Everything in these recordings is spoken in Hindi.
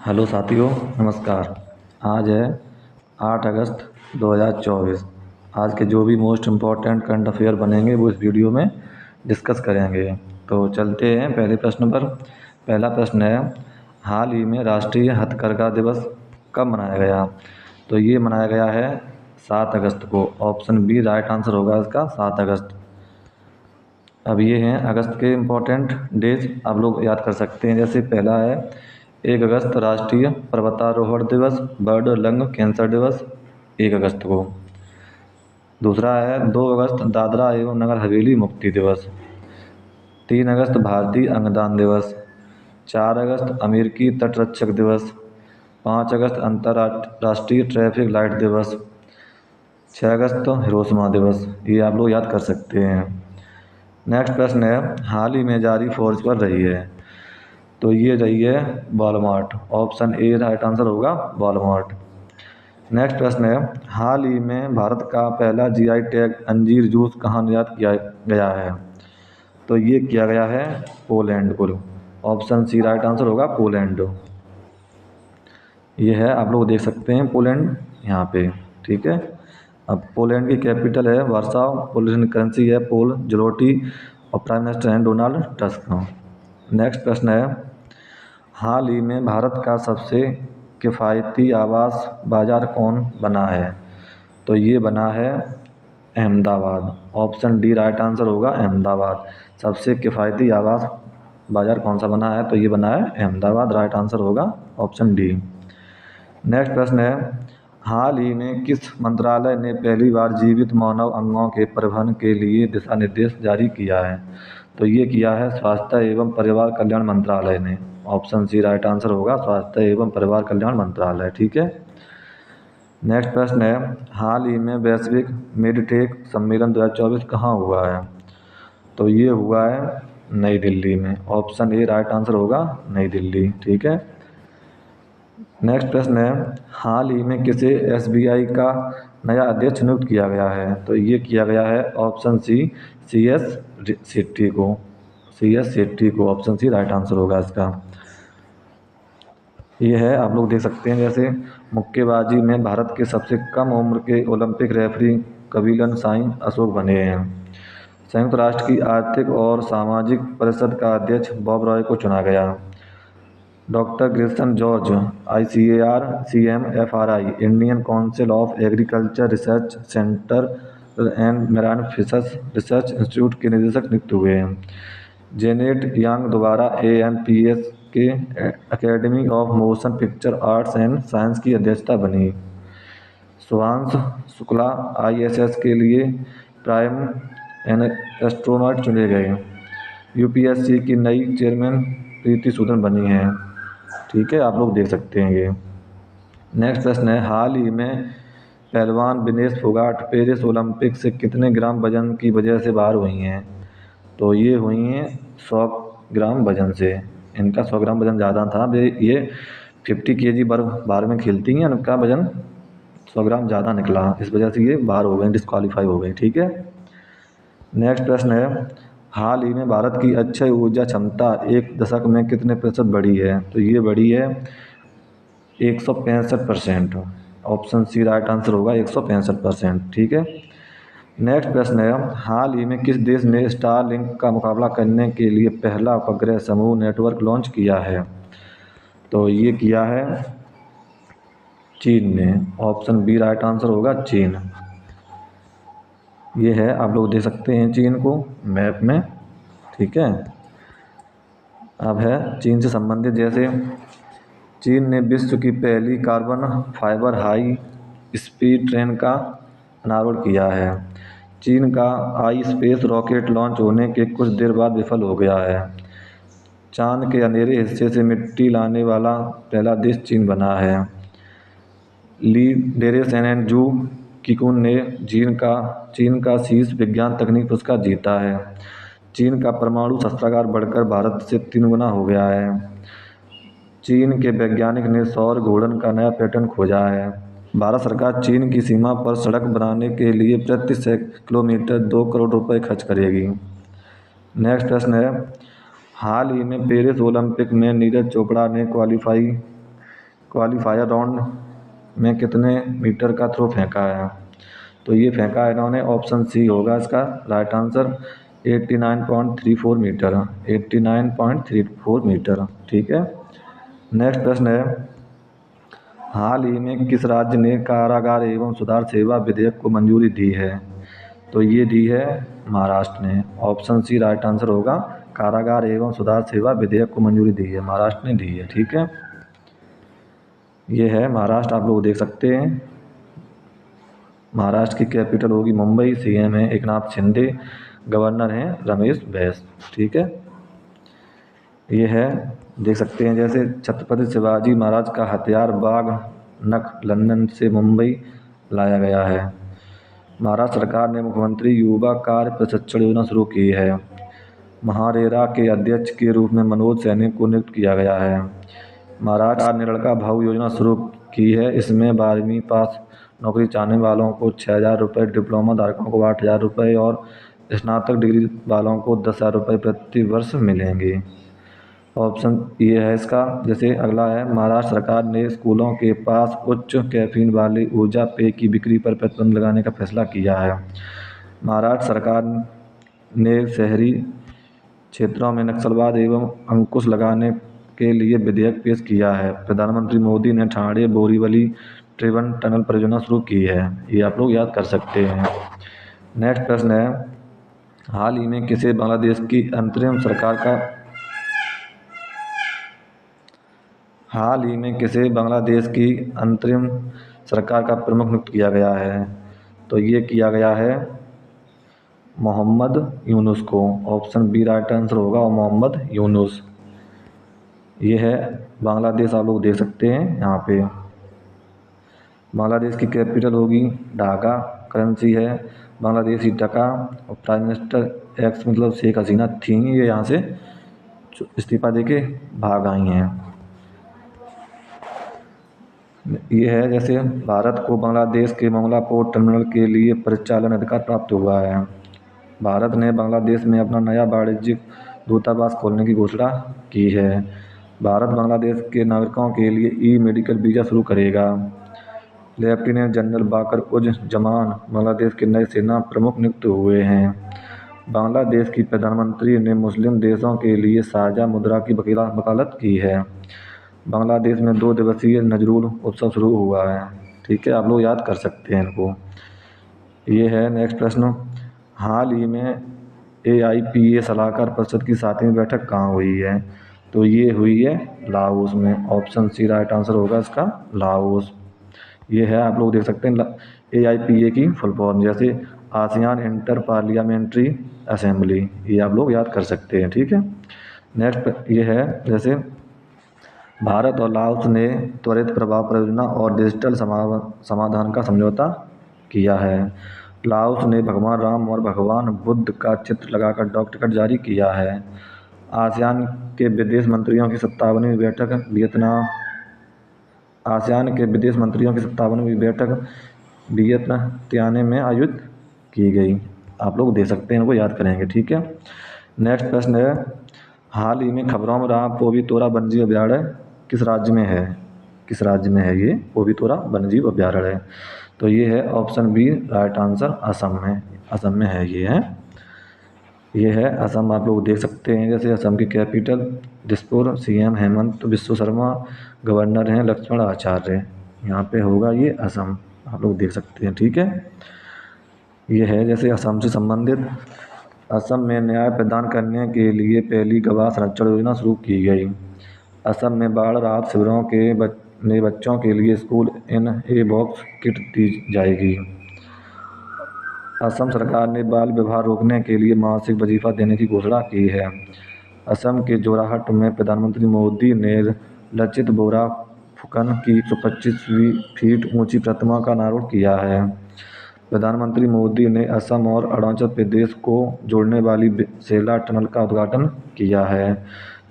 हेलो साथियों, नमस्कार। आज है 8 अगस्त 2024। आज के जो भी मोस्ट इम्पॉर्टेंट करंट अफेयर बनेंगे वो इस वीडियो में डिस्कस करेंगे। तो चलते हैं पहले प्रश्न पर। पहला प्रश्न है, हाल ही में राष्ट्रीय हथकरघा दिवस कब मनाया गया? तो ये मनाया गया है 7 अगस्त को। ऑप्शन बी राइट आंसर होगा इसका, 7 अगस्त। अब ये हैं अगस्त के इम्पोर्टेंट डेज, आप लोग याद कर सकते हैं। जैसे पहला है 1 अगस्त राष्ट्रीय पर्वतारोहण दिवस, बर्ड लंग कैंसर दिवस 1 अगस्त को। दूसरा है 2 अगस्त दादरा एवं नगर हवेली मुक्ति दिवस। 3 अगस्त भारतीय अंगदान दिवस। 4 अगस्त अमेरिकी तटरक्षक दिवस। 5 अगस्त अंतर्राष्ट्रीय ट्रैफिक लाइट दिवस। 6 अगस्त हिरोशिमा दिवस। ये आप लोग याद कर सकते हैं। नेक्स्ट प्रश्न है, हाल ही में जारी फोर्स पर रही है? तो ये रही है Walmart. Option A right answer होगा, वॉलमार्ट। नेक्स्ट प्रश्न है, हाल ही में भारत का पहला जीआई टैग अंजीर जूस कहाँ निर्यात किया गया है? तो ये किया गया है पोलैंड को। ऑप्शन सी राइट आंसर होगा, पोलैंड। ये है, आप लोग देख सकते हैं पोलैंड यहाँ पे, ठीक है। अब पोलैंड की कैपिटल है वार्साव, पोलैंड करेंसी है पोल ज़्लोटी और प्राइम मिनिस्टर हैं डोनाल्ड टस्क। नेक्स्ट प्रश्न है, हाल ही में भारत का सबसे किफ़ायती आवास बाजार कौन बना है? तो ये बना है Ahmedabad. Option D right answer होगा, अहमदाबाद। सबसे किफ़ायती आवास बाजार कौन सा बना है? तो ये बना है अहमदाबाद, राइट आंसर होगा ऑप्शन डी। नेक्स्ट प्रश्न है, हाल ही में किस मंत्रालय ने पहली बार जीवित मानव अंगों के परिवहन के लिए दिशा निर्देश जारी किया है? तो ये किया है स्वास्थ्य एवं परिवार कल्याण मंत्रालय ने। ऑप्शन सी राइट आंसर होगा, स्वास्थ्य एवं परिवार कल्याण मंत्रालय, ठीक है। नेक्स्ट प्रश्न है, हाल ही में वैश्विक मेडटेक सम्मेलन 2024 कहाँ हुआ है? तो ये हुआ है नई दिल्ली में। ऑप्शन ए राइट आंसर होगा, नई दिल्ली, ठीक है। नेक्स्ट प्रश्न है, हाल ही में किसे एसबीआई का नया अध्यक्ष नियुक्त किया गया है? तो ये किया गया है ऑप्शन सी CS शेट्टी को। CS शेट्टी को, ऑप्शन सी राइट आंसर होगा इसका। ये है, आप लोग देख सकते हैं। जैसे मुक्केबाजी में भारत के सबसे कम उम्र के ओलंपिक रेफरी कपिलन साई अशोक बने हैं। संयुक्त राष्ट्र की आर्थिक और सामाजिक परिषद का अध्यक्ष बॉब रॉय को चुना गया। Doctor Grayson George ICAR CMFRI Indian Council of Agriculture Research Centre and Marine Fishers Research Institute के निदेशक नियुक्त हुए हैं। जेनेट यांग दोबारा AMPS के academy of motion picture arts and science की अध्यक्षता बनी। सुभांश शुक्ला ISS के लिए प्राइम एस्ट्रोनॉट चुने गए। UPSC की नई चेयरमैन प्रीति सूदन बनी हैं, ठीक है, आप लोग देख सकते हैं ये। नेक्स्ट प्रश्न है, हाल ही में पहलवान विनेश फोगाट पेरिस ओलंपिक से कितने ग्राम वजन की वजह से बाहर हुई हैं? तो ये हुई हैं 100 ग्राम वजन से। इनका 100 ग्राम वजन ज़्यादा था। ये 50 kg बार में खेलती हैं, उनका वजन 100 ग्राम ज़्यादा निकला, इस वजह से ये बाहर हो गए, डिस्क्वालीफाई हो गए, ठीक है। नेक्स्ट प्रश्न है, हाल ही में भारत की अक्षय ऊर्जा क्षमता एक दशक में कितने प्रतिशत बढ़ी है? तो ये बढ़ी है 165%। ऑप्शन सी राइट आंसर होगा, 165%, ठीक है। नेक्स्ट प्रश्न है, हाल ही में किस देश ने स्टारलिंक का मुकाबला करने के लिए पहला उपग्रह समूह नेटवर्क लॉन्च किया है? तो ये किया है चीन ने। ऑप्शन बी राइट आंसर होगा, चीन। ये है, आप लोग देख सकते हैं चीन को मैप में, ठीक है। अब है चीन से संबंधित, जैसे चीन ने विश्व की पहली carbon fibre high speed train का अनावरण किया है। चीन का आई स्पेस रॉकेट लॉन्च होने के कुछ देर बाद विफल हो गया है। चांद के अंधेरे हिस्से से मिट्टी लाने वाला पहला देश चीन बना है। ली डेरेसन एंड जू किकुन ने चीन का शीर्ष विज्ञान तकनीक पुरस्कार जीता है। चीन का परमाणु शस्त्रागार बढ़कर भारत से 3 गुना हो गया है। चीन के वैज्ञानिक ने सौर घूर्णन का नया पैटर्न खोजा है। भारत सरकार चीन की सीमा पर सड़क बनाने के लिए प्रति किलोमीटर 2 करोड़ रुपए खर्च करेगी। नेक्स्ट प्रश्न है, हाल ही में पेरिस ओलंपिक में नीरज चोपड़ा ने क्वालिफाई क्वालिफायर राउंड में कितने मीटर का थ्रो फेंका है? तो ये फेंका है इन्होंने, ऑप्शन सी होगा इसका राइट आंसर, 89.34 मीटर, 89.34 मीटर। ठीक है। नेक्स्ट प्रश्न है, हाल ही में किस राज्य ने कारागार एवं सुधार सेवा विधेयक को मंजूरी दी है? तो ये दी है महाराष्ट्र ने, ऑप्शन सी राइट आंसर होगा, कारागार एवं सुधार सेवा विधेयक को मंजूरी दी है, महाराष्ट्र ने दी है। ठीक है, ये है महाराष्ट्र, आप लोग देख सकते हैं। महाराष्ट्र की कैपिटल होगी मुंबई, सीएम है एकनाथ शिंदे, गवर्नर हैं रमेश बैस। ठीक है, ये है, देख सकते हैं जैसे छत्रपति शिवाजी महाराज का हथियार बाघ नख लंदन से मुंबई लाया गया है। महाराष्ट्र सरकार ने मुख्यमंत्री युवा कार्य प्रशिक्षण योजना शुरू की है। महारेरा के अध्यक्ष के रूप में मनोज सैनी को नियुक्त किया गया है। महाराष्ट्र ने लड़का भाऊ योजना शुरू की है। इसमें 12वीं पास नौकरी चाहने वालों को 6,000 रुपये, डिप्लोमा धारकों को 8,000 रुपये और स्नातक डिग्री वालों को 10,000 रुपये प्रति वर्ष मिलेंगे। ऑप्शन ये है इसका। जैसे अगला है, महाराष्ट्र सरकार ने स्कूलों के पास उच्च कैफीन वाले ऊर्जा पेय की बिक्री पर प्रतिबंध लगाने का फैसला किया है। महाराष्ट्र सरकार ने शहरी क्षेत्रों में नक्सलवाद एवं अंकुश लगाने के लिए विधेयक पेश किया है। प्रधानमंत्री मोदी ने ठाणे बोरीवली ट्रिबन टनल परियोजना शुरू की है। ये आप लोग याद कर सकते हैं। नेक्स्ट प्रश्न है, हाल ही में किसे बांग्लादेश की अंतरिम सरकार का प्रमुख नियुक्त किया गया है? तो ये किया गया है मोहम्मद यूनुस को, ऑप्शन बी राइट आंसर होगा, और मोहम्मद यूनुस। ये है बांग्लादेश, आप लोग देख सकते हैं यहाँ पे। बांग्लादेश की कैपिटल होगी ढाका, करेंसी है बांग्लादेशी टका, और प्राइम मिनिस्टर एक्स मतलब शेख हसीना थी, ये यहाँ से इस्तीफा देके भाग आई हैं। ये है जैसे भारत को बांग्लादेश के मोंगला पोर्ट टर्मिनल के लिए परिचालन अधिकार प्राप्त हुआ है। भारत ने बांग्लादेश में अपना नया वाणिज्यिक दूतावास खोलने की घोषणा की है। भारत बांग्लादेश के नागरिकों के लिए ई मेडिकल वीज़ा शुरू करेगा। लेफ्टिनेंट जनरल बाकर उज जमान बांग्लादेश के नए सेना प्रमुख नियुक्त हुए हैं। बांग्लादेश की प्रधानमंत्री ने मुस्लिम देशों के लिए साझा मुद्रा की वकालत की है। बांग्लादेश में 2 दिवसीय नजरुल उत्सव शुरू हुआ है। ठीक है, आप लोग याद कर सकते हैं इनको। ये है नेक्स्ट प्रश्न, हाल ही में AIPA सलाहकार परिषद की 7वीं बैठक कहाँ हुई है? तो ये हुई है लाओस में, ऑप्शन सी राइट आंसर होगा इसका, लाओस। ये है, आप लोग देख सकते हैं AIPA की फुल फॉर्म, जैसे आसियान इंटर पार्लियामेंट्री असेंबली, ये आप लोग याद कर सकते हैं। ठीक है, नेक्स्ट ये है जैसे भारत और लाओस ने त्वरित प्रभाव परियोजना और डिजिटल समाधान का समझौता किया है। लाओस ने भगवान राम और भगवान बुद्ध का चित्र लगाकर डाक टिकट जारी किया है। आसियान के विदेश मंत्रियों की 57वीं बैठक वियतनाम में आयोजित की गई। आप लोग दे सकते हैं, इनको याद करेंगे। ठीक है, नेक्स्ट प्रश्न है, हाल ही में खबरों में रहा पोवितोरा वन्यजीव अभयारण्य किस राज्य में है? ये पोवितोरा वन्यजीव अभयारण्य है। तो ये है option B right answer, Assam में है। ये है असम, आप लोग देख सकते हैं। जैसे असम की capital Dispur, CM Hemant Biswa Sharma, governor हैं लक्ष्मण आचार्य। यहाँ पे होगा ये असम, आप लोग देख सकते हैं। ठीक है, ये है जैसे असम से संबंधित, असम में न्याय प्रदान करने के लिए पहली गवाह संरक्षण योजना शुरू की गई। असम में बाढ़ राहत शिविरों के बच्चों के लिए school in a box kit दी जाएगी। असम सरकार ने बाल विवाह रोकने के लिए मासिक वजीफा देने की घोषणा की है। असम के जोरहाट में प्रधानमंत्री मोदी ने लचित बोराफुकन की 125 फीट ऊंची प्रतिमा का अनावरण किया है। प्रधानमंत्री मोदी ने असम और अरुणाचल प्रदेश को जोड़ने वाली सेला टनल का उद्घाटन किया है।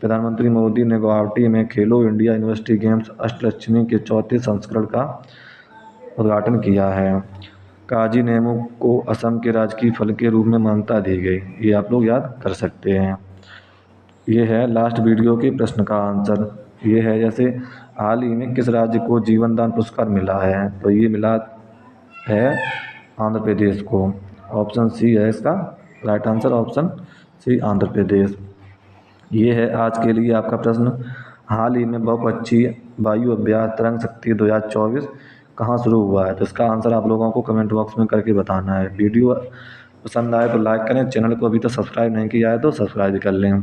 प्रधानमंत्री मोदी ने गुवाहाटी में खेलो इंडिया यूनिवर्सिटी गेम्स अष्टलक्ष्मी के 4थे संस्करण का उद्घाटन किया है। काजी नेमू को असम के राजकीय फल के रूप में मान्यता दी गई। ये आप लोग याद कर सकते हैं। ये है लास्ट वीडियो के प्रश्न का आंसर। ये है जैसे हाल ही में किस राज्य को जीवन दान पुरस्कार मिला है, तो ये मिला है आंध्र प्रदेश को। ऑप्शन सी है इसका right answer, option C Andhra Pradesh. ये है आज के लिए आपका प्रश्न, हाल ही में बहुपक्षीय वायु अभ्यास तरंग शक्ति 2024 कहाँ शुरू हुआ है। तो इसका आंसर आप लोगों को कमेंट बॉक्स में करके बताना है। वीडियो पसंद आए तो लाइक करें, चैनल को अभी तक सब्सक्राइब नहीं किया है तो सब्सक्राइब कर लें।